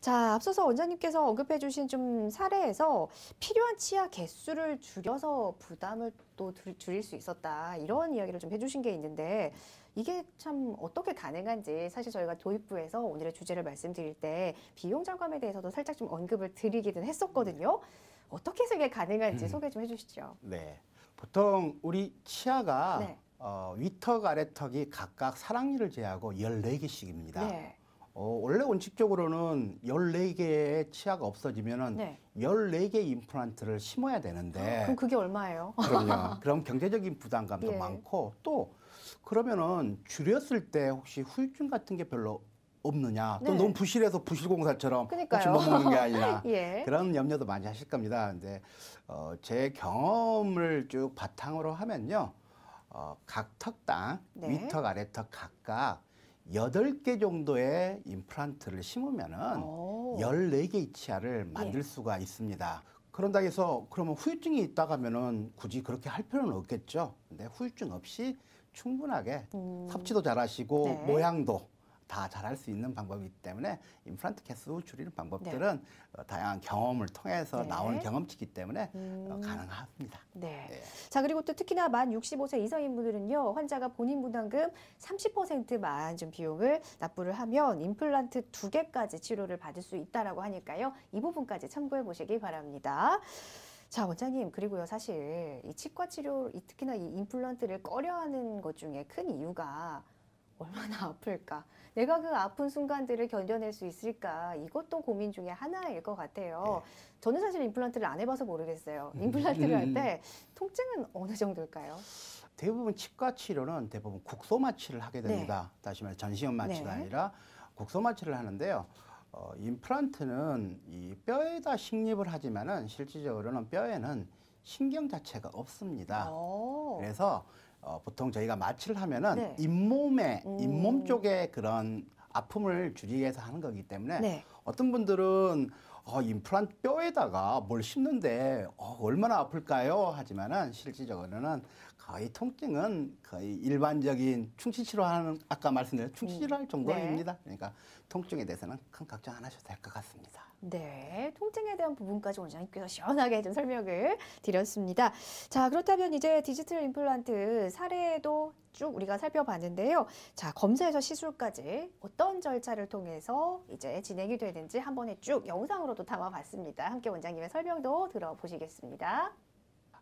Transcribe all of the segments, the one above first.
자, 앞서서 원장님께서 언급해 주신 좀 사례에서 필요한 치아 개수를 줄여서 부담을 또 줄일 수 있었다. 이런 이야기를 좀 해주신 게 있는데 이게 참 어떻게 가능한지 사실 저희가 도입부에서 오늘의 주제를 말씀드릴 때 비용 절감에 대해서도 살짝 좀 언급을 드리기는 했었거든요. 어떻게 해서 이게 가능한지 소개 좀 해주시죠. 네. 보통 우리 치아가 네. 위턱, 아래턱이 각각 사랑니를 제하고 14개씩입니다. 네. 원래 원칙적으로는 14개의 치아가 없어지면은 네. 14개 임플란트를 심어야 되는데. 그럼 그게 얼마예요? 그럼요. 그럼 경제적인 부담감도 예. 많고 또 그러면은 줄였을 때 혹시 후유증 같은 게 별로 없느냐. 또 네. 너무 부실해서 부실공사처럼 그러니까요. 혹시 못 먹는 게 아니라 예. 그런 염려도 많이 하실 겁니다. 근데 제 경험을 쭉 바탕으로 하면요. 각 턱당 네. 위턱, 아래턱 각각 8개 정도의 임플란트를 심으면은 오. 14개의 치아를 만들 예. 수가 있습니다. 그런다 해서 그러면 후유증이 있다고 하면은 굳이 그렇게 할 필요는 없겠죠. 근데 후유증 없이 충분하게 섭취도 잘하시고 네. 모양도 다 잘할 수 있는 방법이기 때문에 임플란트 개수 줄이는 방법들은 다양한 경험을 통해서 네. 나오는 경험치이기 때문에 가능합니다. 네. 네. 자, 그리고 또 특히나 만 65세 이상인 분들은요, 환자가 본인 부담금 30%만 좀 비용을 납부를 하면 임플란트 2개까지 치료를 받을 수 있다라고 하니까요, 이 부분까지 참고해 보시기 바랍니다. 자, 원장님, 그리고요, 사실 이 치과 치료, 특히나 이 임플란트를 꺼려하는 것 중에 큰 이유가 얼마나 아플까? 내가 그 아픈 순간들을 견뎌낼 수 있을까? 이것도 고민 중에 하나일 것 같아요. 저는 사실 임플란트를 안 해봐서 모르겠어요. 임플란트를 할 때 통증은 어느 정도일까요? 대부분 치과 치료는 대부분 국소 마취를 하게 됩니다. 다시 말해 전시형 마취가 아니라 국소 마취를 하는데요. 임플란트는 이 뼈에다 식립을 하지만은 실질적으로는 뼈에는 신경 자체가 없습니다. 그래서 보통 저희가 마취를 하면은 잇몸 쪽에 그런 아픔을 줄이기 위해서 하는 거기 때문에 어떤 분들은 임플란트 뼈에다가 뭘 심는데 얼마나 아플까요? 하지만은 실질적으로는 거의 통증은 거의 일반적인 충치치료하는 아까 말씀드린 충치치료할 정도입니다. 그러니까 통증에 대해서는 큰 걱정 안 하셔도 될 것 같습니다. 네, 통증에 대한 부분까지 원장님께서 시원하게 좀 설명을 드렸습니다. 자, 그렇다면 이제 디지털 임플란트 사례도 쭉 우리가 살펴봤는데요. 자, 검사에서 시술까지 어떤 절차를 통해서 이제 진행이 되는지 한 번에 쭉 영상으로도 담아봤습니다. 함께 원장님의 설명도 들어보시겠습니다.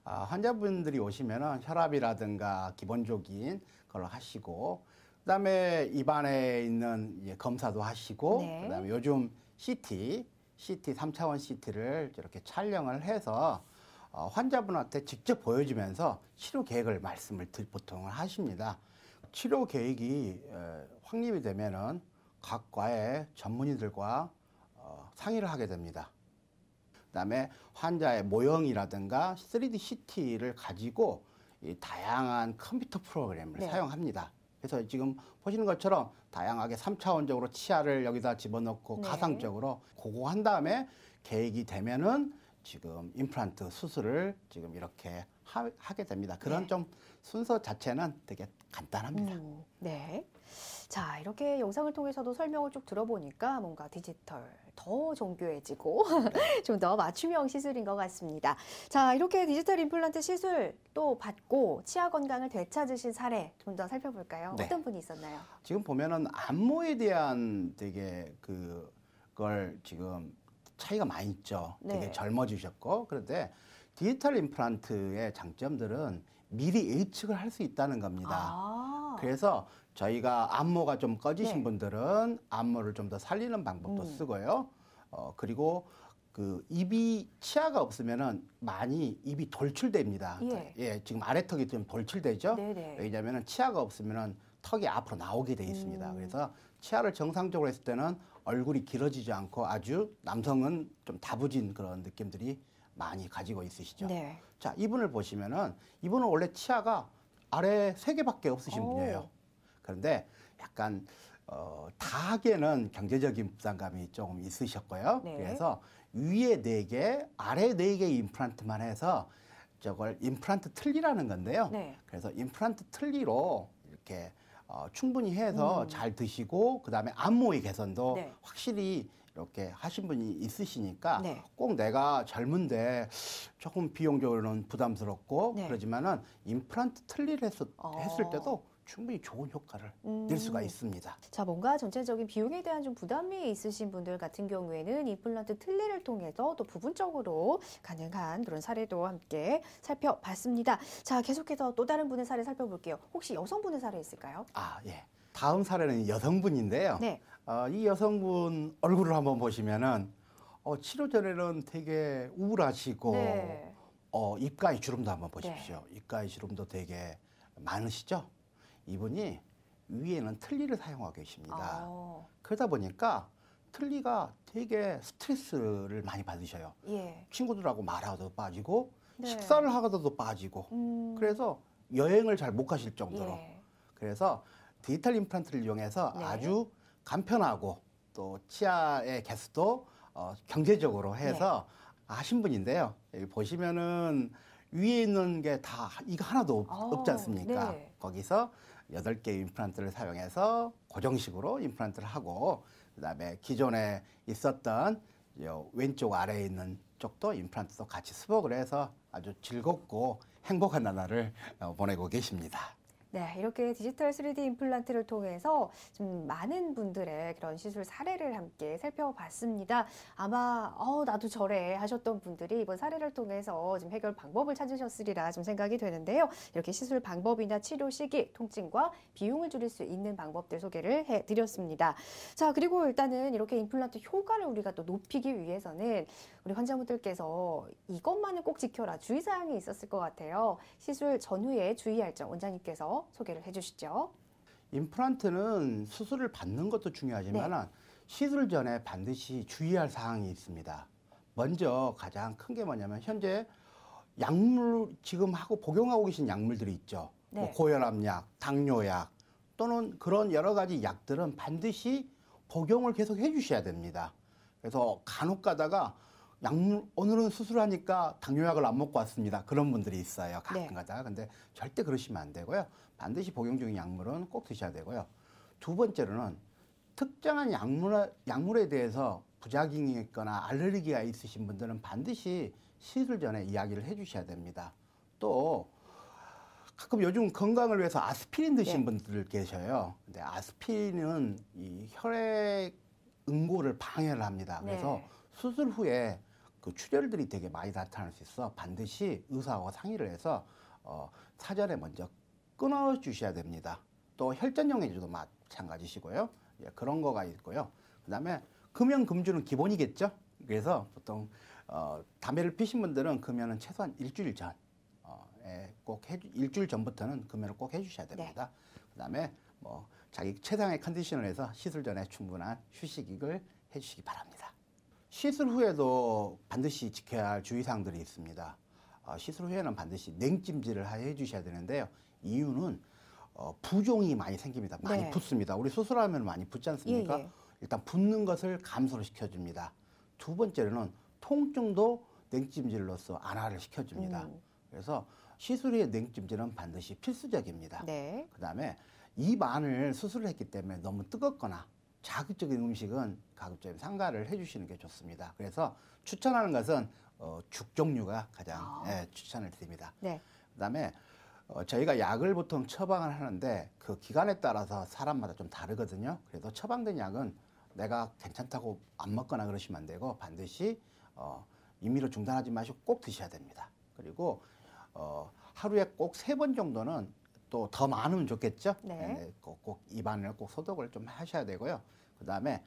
환자분들이 오시면은 혈압이라든가 기본적인 걸 하시고, 그다음에 입안에 있는 검사도 하시고, 그다음에 요즘 CT 3차원 CT를 이렇게 촬영을 해서 환자분한테 직접 보여주면서 치료 계획을 말씀을 보통 하십니다. 치료 계획이 확립이 되면은 각 과의 전문의들과 상의를 하게 됩니다. 그다음에 환자의 모형이라든가 3D CT를 가지고 이 다양한 컴퓨터 프로그램을 사용합니다. 그래서 지금 보시는 것처럼 다양하게 3차원적으로 치아를 여기다 집어넣고 가상적으로 그거 한 다음에 계획이 되면은 지금 임플란트 수술을 지금 이렇게 하게 됩니다. 그런 좀 순서 자체는 되게 간단합니다. 네. 자, 이렇게 영상을 통해서도 설명을 쭉 들어보니까 뭔가 디지털 더 정교해지고 좀 더 맞춤형 시술인 것 같습니다. 자, 이렇게 디지털 임플란트 시술 또 받고 치아 건강을 되찾으신 사례 좀 더 살펴볼까요? 어떤 분이 있었나요? 지금 보면은 안모에 대한 되게 그걸 지금 차이가 많이 있죠. 되게 젊어지셨고. 그런데 디지털 임플란트의 장점들은 미리 예측을 할 수 있다는 겁니다. 그래서 저희가 안모가 좀 꺼지신 분들은 안모를 좀 더 살리는 방법도 쓰고요. 그리고 그 치아가 없으면은 많이 입이 돌출됩니다. 지금 아래턱이 좀 돌출되죠. 왜냐면은 치아가 없으면은 턱이 앞으로 나오게 돼 있습니다. 그래서 치아를 정상적으로 했을 때는 얼굴이 길어지지 않고 아주 남성은 좀 다부진 그런 느낌들이 많이 가지고 있으시죠. 자, 이분을 보시면은 이분은 원래 치아가 아래 3개밖에 없으신 분이에요. 그런데 약간 다하게는 경제적인 부담감이 조금 있으셨고요. 그래서 위에 4개, 아래 4개 임플란트만 해서 저걸 임플란트 틀니라는 건데요. 그래서 임플란트 틀니로 이렇게 충분히 해서 잘 드시고 그다음에 안모의 개선도 확실히 이렇게 하신 분이 있으시니까 네. 꼭 내가 젊은데 조금 비용적으로는 부담스럽고 네. 그러지만은 임플란트 틀니를 했을 때도 충분히 좋은 효과를 낼 수가 있습니다. 자, 뭔가 전체적인 비용에 대한 좀 부담이 있으신 분들 같은 경우에는 임플란트 틀니를 통해서 또 부분적으로 가능한 그런 사례도 함께 살펴봤습니다. 자, 계속해서 또 다른 분의 사례 살펴볼게요. 혹시 여성분의 사례 있을까요? 아, 예. 다음 사례는 여성분인데요. 네. 이 여성분 얼굴을 한번 보시면은 치료 전에는 되게 우울하시고 네. 입가에 주름도 한번 보십시오. 입가에 주름도 되게 많으시죠? 이분이 위에는 틀니를 사용하고 계십니다. 그러다 보니까 틀니가 되게 스트레스를 많이 받으셔요. 예. 친구들하고 말하고도 빠지고 네. 식사를 하고도 빠지고 그래서 여행을 잘 못 가실 정도로 예. 그래서 디지털 임플란트를 이용해서 네. 아주 간편하고 또 치아의 개수도 경제적으로 해서 하신 분인데요. 여기 보시면은 위에 있는 게 다 이거 하나도 없지 않습니까? 네. 거기서 8개 임플란트를 사용해서 고정식으로 임플란트를 하고 그다음에 기존에 있었던 왼쪽 아래에 있는 쪽도 임플란트도 같이 수복을 해서 아주 즐겁고 행복한 나날을 보내고 계십니다. 네, 이렇게 디지털 3D 임플란트를 통해서 좀 많은 분들의 그런 시술 사례를 함께 살펴봤습니다. 아마 나도 저래 하셨던 분들이 이번 사례를 통해서 좀 해결 방법을 찾으셨으리라 좀 생각이 되는데요. 이렇게 시술 방법이나 치료 시기, 통증과 비용을 줄일 수 있는 방법들 소개를 해드렸습니다. 자, 그리고 일단은 이렇게 임플란트 효과를 우리가 또 높이기 위해서는 우리 환자분들께서 이것만은 꼭 지켜라 주의사항이 있었을 것 같아요. 시술 전후에 주의할 점 원장님께서 소개를 해주시죠. 임플란트는 수술을 받는 것도 중요하지만 시술 전에 반드시 주의할 사항이 있습니다. 먼저 가장 큰 게 뭐냐면 현재 약물 지금 하고 복용하고 계신 약물들이 있죠. 뭐 고혈압약, 당뇨약 또는 그런 여러 가지 약들은 반드시 복용을 계속 해주셔야 됩니다. 그래서 간혹 가다가 약물 오늘은 수술하니까 당뇨약을 안 먹고 왔습니다. 그런 분들이 있어요. 가끔 가다가. 근데 절대 그러시면 안 되고요. 반드시 복용 중인 약물은 꼭 드셔야 되고요. 두 번째로는 특정한 약물에 대해서 부작용이 있거나 알레르기가 있으신 분들은 반드시 시술 전에 이야기를 해주셔야 됩니다. 또 가끔 요즘 건강을 위해서 아스피린 드신 분들 계셔요. 근데 아스피린은 이 혈액 응고를 방해를 합니다. 그래서 수술 후에 그 출혈들이 되게 많이 나타날 수 있어 반드시 의사하고 상의를 해서 사전에 먼저 끊어 주셔야 됩니다. 또 혈전용해주도 마찬가지시고요. 예, 그런 거가 있고요. 그다음에 금연 금주는 기본이겠죠. 그래서 보통 담배를 피신 분들은 금연은 최소한 일주일 전, 일주일 전부터는 금연을 꼭 해주셔야 됩니다. 그다음에 뭐 자기 최상의 컨디션을 해서 시술 전에 충분한 휴식을 해주시기 바랍니다. 시술 후에도 반드시 지켜야 할 주의사항들이 있습니다. 시술 후에는 반드시 냉찜질을 해주셔야 되는데요. 이유는 부종이 많이 생깁니다. 많이 붓습니다. 우리 수술하면 많이 붓지 않습니까? 일단 붓는 것을 감소를 시켜줍니다. 두 번째로는 통증도 냉찜질로서 완화를 시켜줍니다. 그래서 시술 후에 냉찜질은 반드시 필수적입니다. 그다음에 입 안을 수술을 했기 때문에 너무 뜨겁거나 자극적인 음식은 가급적이면 삼가를 해주시는 게 좋습니다. 그래서 추천하는 것은 죽 종류가 가장 추천을 드립니다. 그다음에 저희가 약을 보통 처방을 하는데 그 기간에 따라서 사람마다 좀 다르거든요. 그래서 처방된 약은 내가 괜찮다고 안 먹거나 그러시면 안 되고 반드시 임의로 중단하지 마시고 꼭 드셔야 됩니다. 그리고 하루에 꼭 3번 정도는 또 더 많으면 좋겠죠. 꼭 입안을 꼭 소독을 좀 하셔야 되고요. 그다음에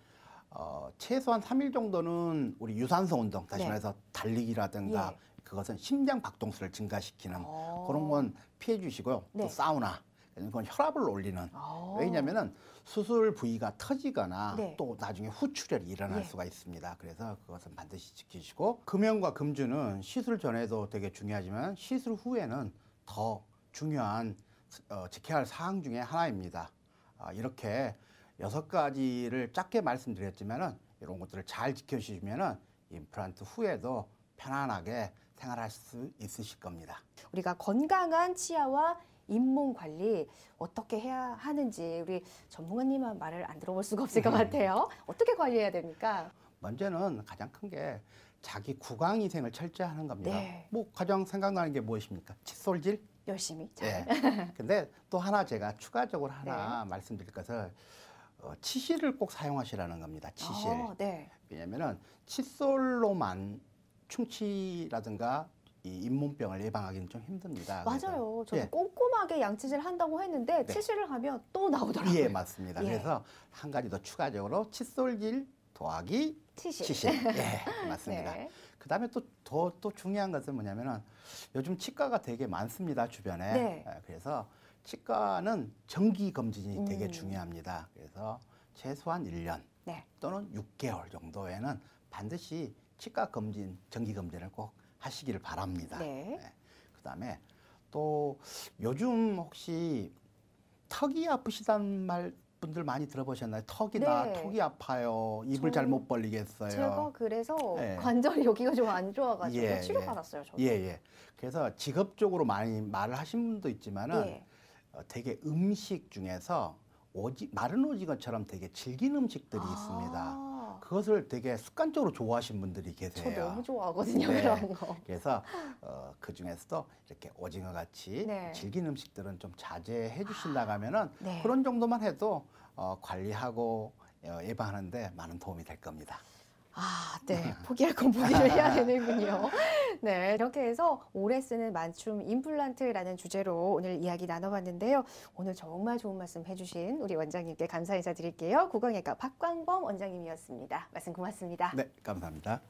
최소한 3일 정도는 우리 유산소 운동, 다시 말해서 달리기라든가 그것은 심장 박동수를 증가시키는 그런 건 피해 주시고요. 또 사우나, 그건 혈압을 올리는. 왜냐면은 수술 부위가 터지거나 또 나중에 후출혈이 일어날 수가 있습니다. 그래서 그것은 반드시 지키시고 금연과 금주는 시술 전에도 되게 중요하지만 시술 후에는 더 중요한 지켜야 할 사항 중에 하나입니다. 이렇게 6가지를 짧게 말씀드렸지만은 이런 것들을 잘 지켜주시면은 임플란트 후에도 편안하게 생활할 수 있으실 겁니다. 우리가 건강한 치아와 잇몸 관리 어떻게 해야 하는지 우리 전문가님은 말을 안 들어볼 수가 없을 것 같아요. 어떻게 관리해야 됩니까? 먼저는 가장 큰 게 자기 구강 위생을 철저히 하는 겁니다. 네. 뭐 가장 생각나는 게 무엇입니까? 칫솔질? 열심히 잘. 예. 근데 또 하나 제가 추가적으로 하나 말씀드릴 것은 치실을 꼭 사용하시라는 겁니다. 치실. 네. 왜냐면은 칫솔로만 충치라든가 이 잇몸병을 예방하기는 좀 힘듭니다. 맞아요. 저도 예. 꼼꼼하게 양치질 한다고 했는데 네. 치실을 하면 또 나오더라고요. 예, 맞습니다. 예. 그래서 한 가지 더 추가적으로 칫솔질 더하기 치실. 치실. 예, 맞습니다. 네. 그다음에 또 중요한 것은 뭐냐면은 요즘 치과가 되게 많습니다, 주변에. 네. 예, 그래서 치과는 정기 검진이 되게 음. 중요합니다. 그래서 최소한 1년 네. 또는 6개월 정도에는 반드시 치과 검진, 정기 검진을 꼭 하시기를 바랍니다. 네. 그다음에 또 요즘 혹시 턱이 아프시단 말 분들 많이 들어보셨나요? 네. 턱이 아파요. 입을 저- 잘못 벌리겠어요. 제가 그래서 네. 관절이 여기가 좀 안 좋아가지고 예, 치료 예. 받았어요. 저도. 예, 예. 그래서 직업적으로 많이 말을 하신 분도 있지만은 예. 되게 음식 중에서 마른 오징어처럼 되게 질긴 음식들이 있습니다. 아, 그것을 되게 습관적으로 좋아하시는 분들이 저 계세요. 너무 좋아하거든요. 네. 그런 거. 그래서 그 중에서도 이렇게 오징어 같이 네. 질긴 음식들은 좀 자제해 주신다고 하면은 네. 그런 정도만 해도 관리하고 예방하는데 많은 도움이 될 겁니다. 아, 네. 포기할 건 포기를 해야 되는군요. 네. 이렇게 해서 오래 쓰는 맞춤 임플란트라는 주제로 오늘 이야기 나눠봤는데요. 오늘 정말 좋은 말씀 해주신 우리 원장님께 감사 인사드릴게요. 구강외과 박광범 원장님이었습니다. 말씀 고맙습니다. 네, 감사합니다.